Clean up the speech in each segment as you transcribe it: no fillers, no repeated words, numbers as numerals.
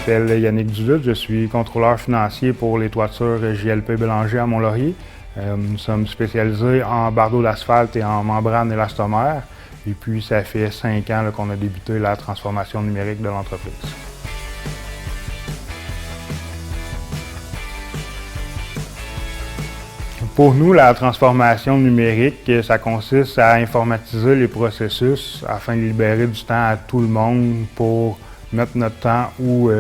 m'appelle Yannick Duluth, je suis contrôleur financier pour les toitures JLP Bélanger à Mont-Laurier. Nous sommes spécialisés en bardeaux d'asphalte et en membrane élastomère. Et puis, ça fait 5 ans qu'on a débuté la transformation numérique de l'entreprise. Pour nous, la transformation numérique, ça consiste à informatiser les processus afin de libérer du temps à tout le monde pour mettre notre temps où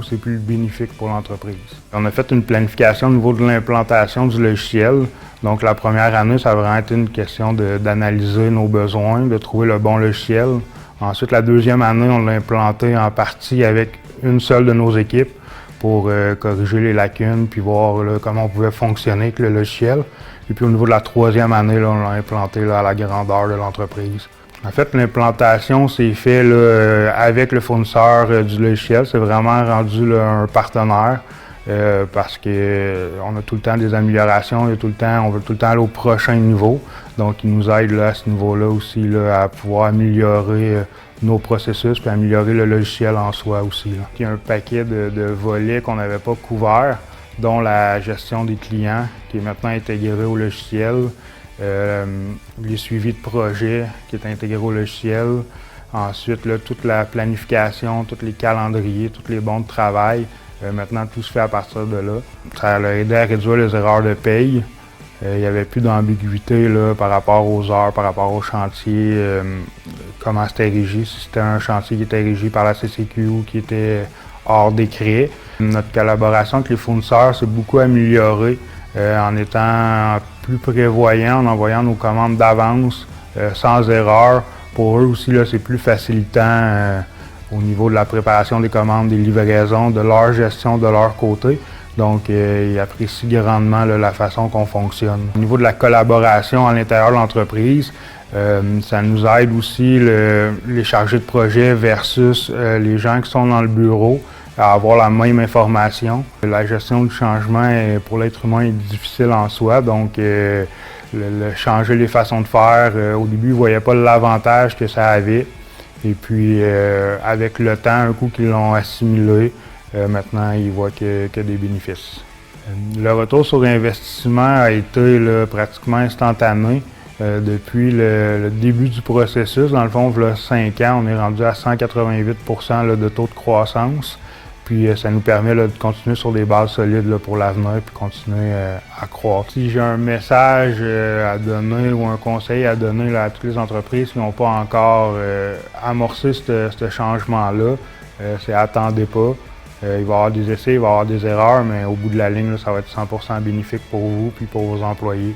c'est plus bénéfique pour l'entreprise. On a fait une planification au niveau de l'implantation du logiciel. Donc la première année, ça a vraiment été une question d'analyser nos besoins, de trouver le bon logiciel. Ensuite, la deuxième année, on l'a implanté en partie avec une seule de nos équipes pour corriger les lacunes puis voir là, comment on pouvait fonctionner avec le logiciel. Et puis au niveau de la troisième année, là, on l'a implanté là, à la grandeur de l'entreprise. En fait, l'implantation s'est fait là, avec le fournisseur du logiciel. C'est vraiment rendu là, un partenaire parce qu'on a tout le temps des améliorations, on veut tout le temps aller au prochain niveau. Donc, il nous aide là, à ce niveau-là aussi là, à pouvoir améliorer nos processus et améliorer le logiciel en soi aussi. Là. Il y a un paquet de volets qu'on n'avait pas couverts, dont la gestion des clients qui est maintenant intégrée au logiciel. Les suivis de projet qui est intégré au logiciel. Ensuite, là, toute la planification, tous les calendriers, tous les bons de travail. Maintenant, tout se fait à partir de là. Ça a aidé à réduire les erreurs de paye. Il n'y avait plus d'ambiguïté là, par rapport aux heures, par rapport au chantier, comment c'était régi, si c'était un chantier qui était régi par la CCQ ou qui était hors décret. Notre collaboration avec les fournisseurs s'est beaucoup améliorée en étant plus prévoyant, en envoyant nos commandes d'avance sans erreur. Pour eux aussi, là, c'est plus facilitant au niveau de la préparation des commandes, des livraisons, de leur gestion de leur côté. Donc, ils apprécient grandement là, la façon qu'on fonctionne. Au niveau de la collaboration à l'intérieur de l'entreprise, ça nous aide aussi les chargés de projet versus les gens qui sont dans le bureau à avoir la même information. La gestion du changement pour l'être humain est difficile en soi, donc changer les façons de faire, au début, ils ne voyaient pas l'avantage que ça avait. Et puis, avec le temps, un coup qu'ils l'ont assimilé, maintenant, ils voient qu'il y a des bénéfices. Le retour sur investissement a été là, pratiquement instantané. Depuis le début du processus, dans le fond, il y a 5 ans, on est rendu à 188 % là, de taux de croissance. Puis ça nous permet là, de continuer sur des bases solides là, pour l'avenir puis continuer à croître. Si j'ai un message à donner ou un conseil à donner là, à toutes les entreprises qui n'ont pas encore amorcé ce changement-là, c'est attendez pas. Il va y avoir des essais, il va y avoir des erreurs, mais au bout de la ligne, là, ça va être 100% bénéfique pour vous et pour vos employés.